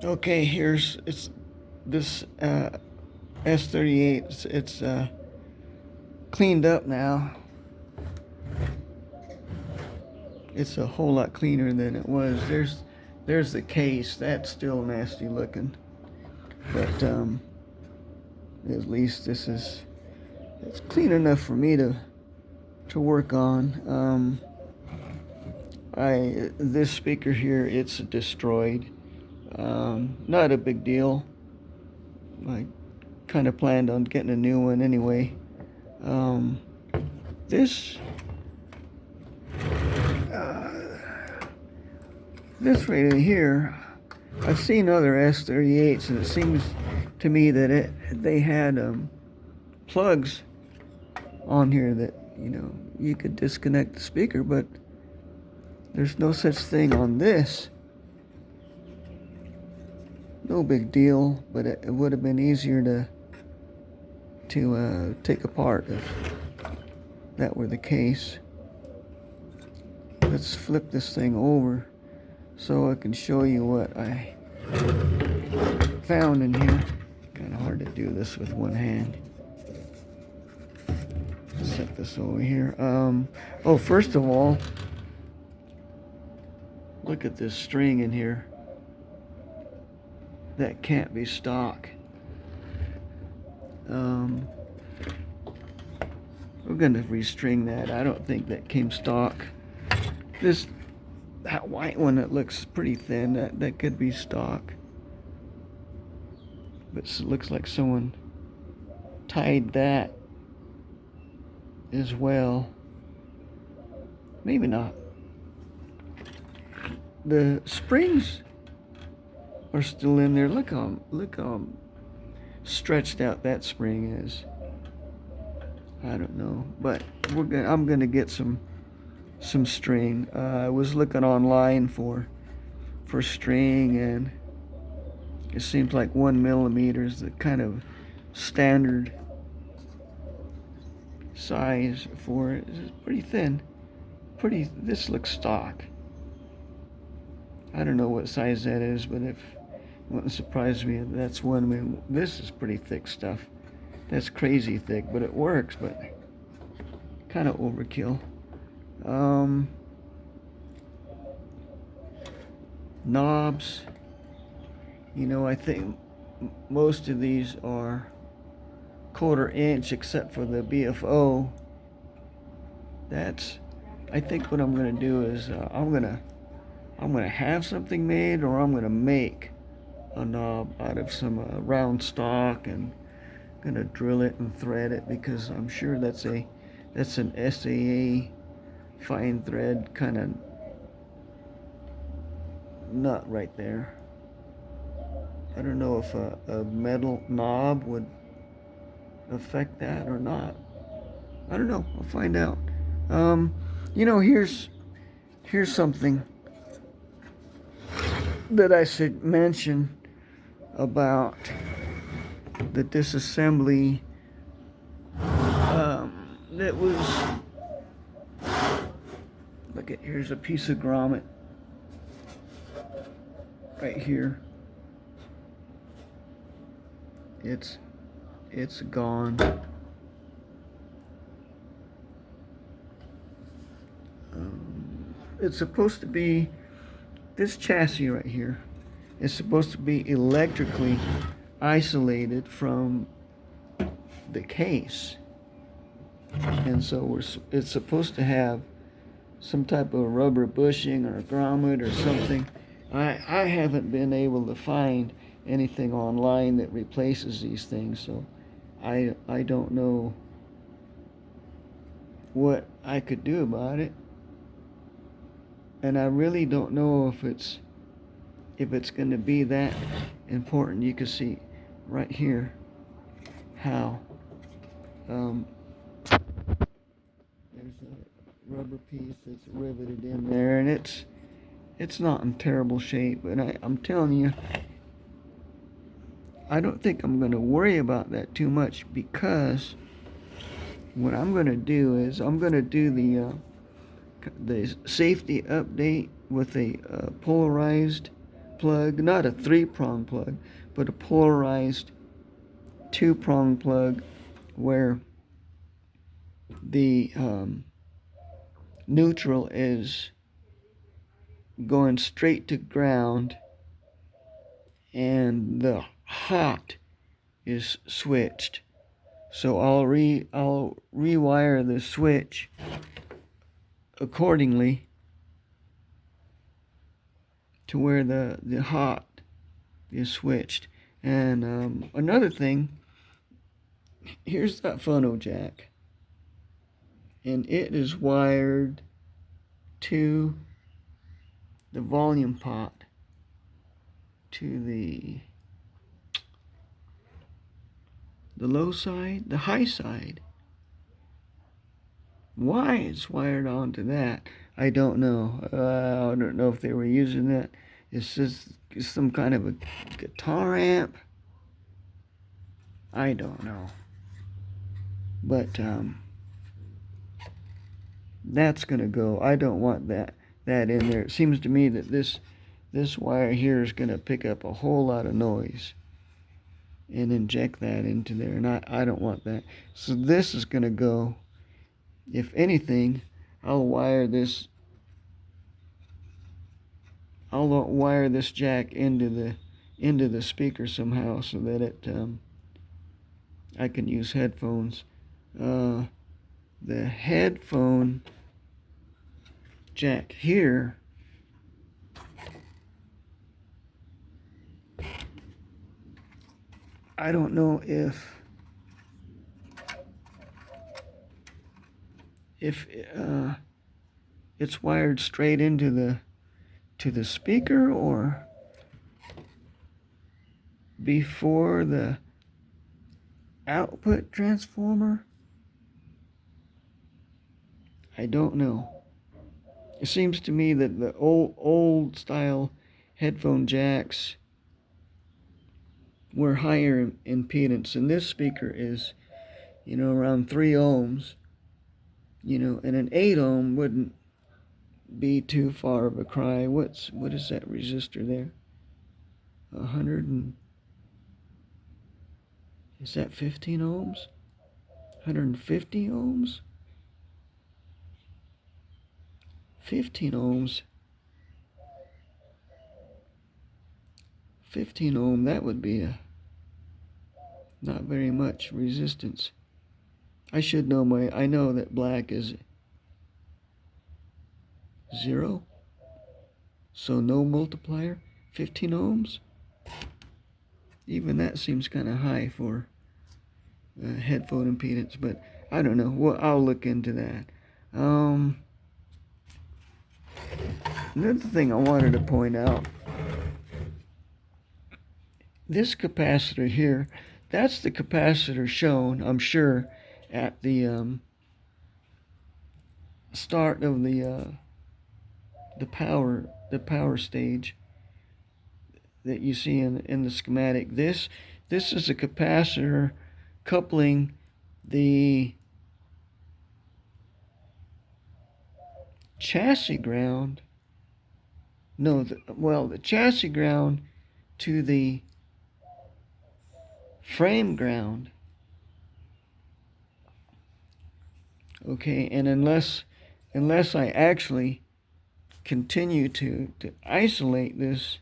Okay, here's it's this S38. It's cleaned up now. It's a whole lot cleaner than it was. There's the case. That's still nasty looking, but at least it's clean enough for me to work on. This speaker here, it's destroyed. Not a big deal. I kind of planned on getting a new one anyway. Um, this this right in here, I've seen other S38s, and it seems to me that they had plugs on here that you could disconnect the speaker, but there's no such thing on this. No big deal, but it would have been easier to take apart if that were the case. Let's flip this thing over so I can show you what I found in here. Kind of hard to do this with one hand. Set this over here. Oh, first of all, look at this string in here. That can't be stock. We're gonna restring that. I don't think that came stock. That white one that looks pretty thin, that could be stock. But it looks like someone tied that as well. Maybe not. The springs are still in there. Look how stretched out that spring is. I don't know, but I'm gonna get some string. I was looking online for string, and it seems like 1 millimeter is the kind of standard size for it. It's pretty thin. This looks stock. I don't know what size that is, but it wouldn't surprise me if that's one. I mean, this is pretty thick stuff. That's crazy thick, but it works, but kind of overkill. Knobs. I think most of these are 1/4 inch except for the BFO. I think what I'm going to do is I'm going to have something made, or I'm going to make a knob out of some round stock, and going to drill it and thread it, because I'm sure that's an SAA fine thread kind of nut right there. I don't know if a metal knob would affect that or not. I don't know. I'll find out. Here's something that I should mention about the disassembly. That was, here's a piece of grommet right here. It's gone. It's supposed to be, this chassis right here is supposed to be electrically isolated from the case, and so it's supposed to have some type of rubber bushing or grommet or something. I haven't been able to find anything online that replaces these things, so I don't know what I could do about it, and I really don't know if it's going to be that important. You can see right here how there's a rubber piece that's riveted in there, and it's not in terrible shape, but I'm telling you, I don't think I'm going to worry about that too much, because what I'm going to do is I'm going to do the safety update with a polarized plug, not a 3-prong plug, but a polarized 2-prong plug where the neutral is going straight to ground and the hot is switched. So I'll rewire the switch accordingly to where the hot is switched. And another thing, here's that phono jack, and it is wired to the volume pot, to the low side, the high side. Why it's wired onto that, I don't know. I don't know if they were using that. It's just some kind of a guitar amp. I don't know. But that's gonna go. I don't want that in there. It seems to me that this wire here is gonna pick up a whole lot of noise and inject that into there, and I don't want that. So this is gonna go. If anything, I'll wire this jack into the speaker somehow so that it I can use headphones. The headphone jack here I don't know if it's wired straight into the speaker or before the output transformer. I don't know. It seems to me that the old style headphone jacks were higher impedance, and this speaker is, around 3 ohms, and an 8 ohm wouldn't be too far of a cry. What is that resistor there? 100 and is that 15 ohms? 150 ohms? 15 ohms. 15 ohm, that would be not very much resistance. I should know I know that black is 0, so no multiplier. 15 ohms. Even that seems kind of high for headphone impedance, but I don't know. Well, I'll look into that. Another thing I wanted to point out, this capacitor here, that's the capacitor shown, I'm sure, at the start of the power stage that you see in the schematic. This is a capacitor coupling the chassis ground. No, the chassis ground to the frame ground. Okay, and unless I actually continue to isolate this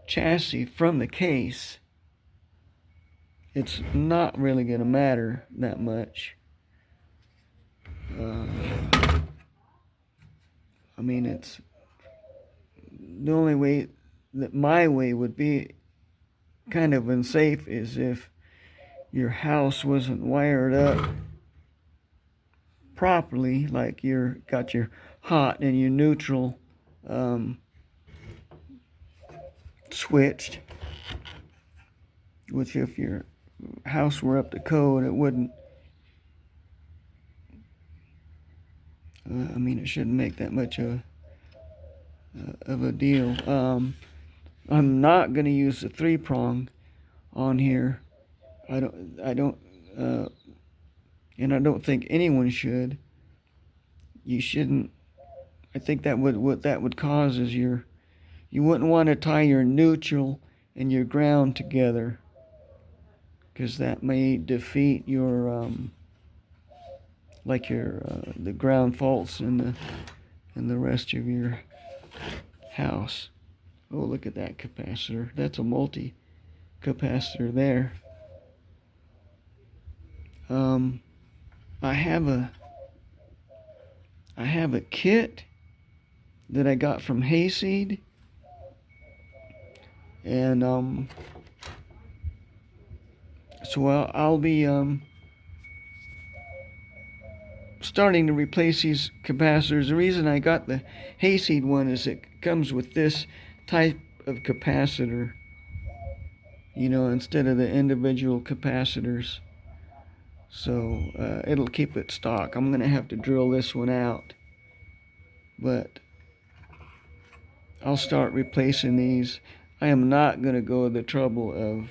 chassis from the case, it's not really going to matter that much. I mean, it's the only way that my way would be kind of unsafe is if your house wasn't wired up properly, like got your hot and your neutral switched, which if your house were up to code, it wouldn't. It shouldn't make that much of a deal. I'm not going to use the 3-prong on here. I don't, and I don't think anyone should. You shouldn't. I think that what that would cause is your you wouldn't want to tie your neutral and your ground together, because that may defeat your the ground faults in the rest of your house. Oh, look at that capacitor. That's a multi capacitor there. I have a kit that I got from Hayseed, and so I'll be starting to replace these capacitors. The reason I got the Hayseed one is it comes with this type of capacitor, you know, instead of the individual capacitors. So it'll keep it stock. I'm gonna have to drill this one out, but I'll start replacing these. I am not gonna go to the trouble of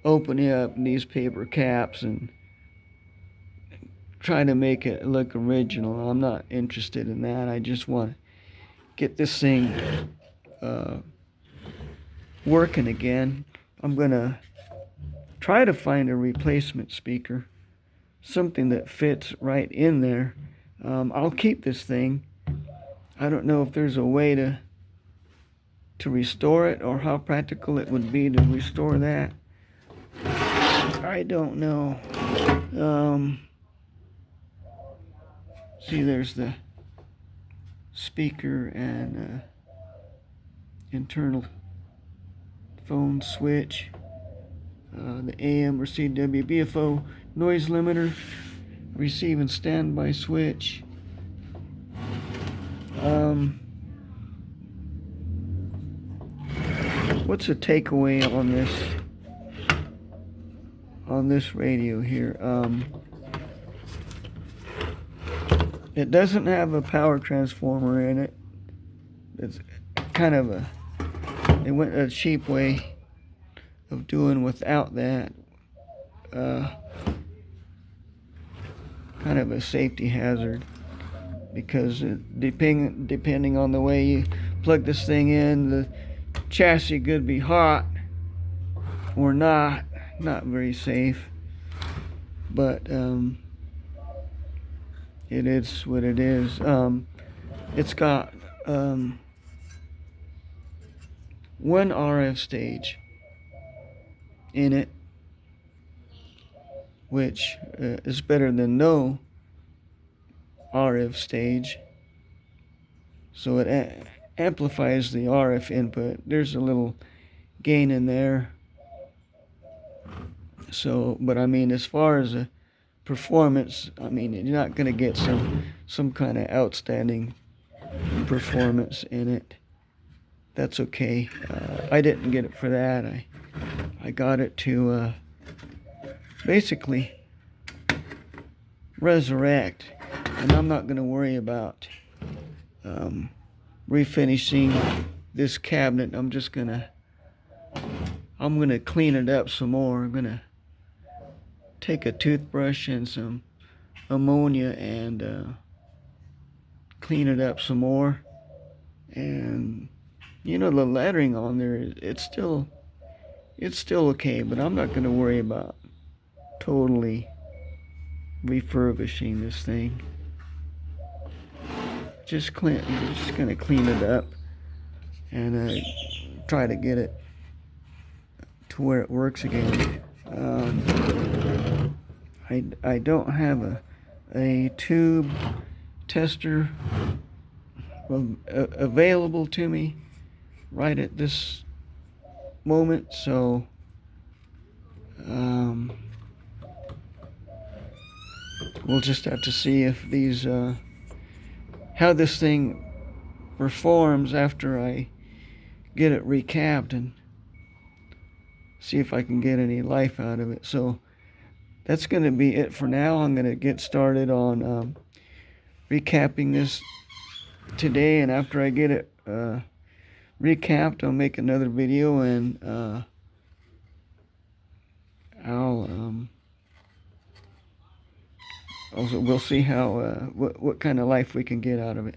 opening up these paper caps and try to make it look original. I'm not interested in that. I just want to get this thing working again. I'm gonna try to find a replacement speaker, something that fits right in there. I'll keep this thing. I don't know if there's a way to restore it, or how practical it would be to restore that. I don't know. See, there's the speaker and internal phone switch, the AM or CW, BFO noise limiter, receive and standby switch. What's the takeaway on this radio here? It doesn't have a power transformer in it. It's kind of they went a cheap way of doing without that. Kind of a safety hazard, because depending on the way you plug this thing in, the chassis could be hot or not very safe. But it is what it is. It's got one RF stage in it, which is better than no RF stage. So it amplifies the RF input. There's a little gain in there. So, but I mean, as far as a performance, I mean, you're not going to get some kind of outstanding performance in it. That's okay. I didn't get it for that. I got it to basically resurrect, and I'm not going to worry about refinishing this cabinet. I'm gonna clean it up some more. I'm gonna take a toothbrush and some ammonia and clean it up some more. And you know, the lettering on there, it's still okay, but I'm not gonna worry about totally refurbishing this thing. Just gonna clean it up and try to get it to where it works again. I don't have a tube tester available to me right at this moment, so we'll just have to see if these how this thing performs after I get it recapped, and see if I can get any life out of it. So that's going to be it for now. I'm going to get started on recapping this today, and after I get it recapped, I'll make another video, and we'll see how what kind of life we can get out of it.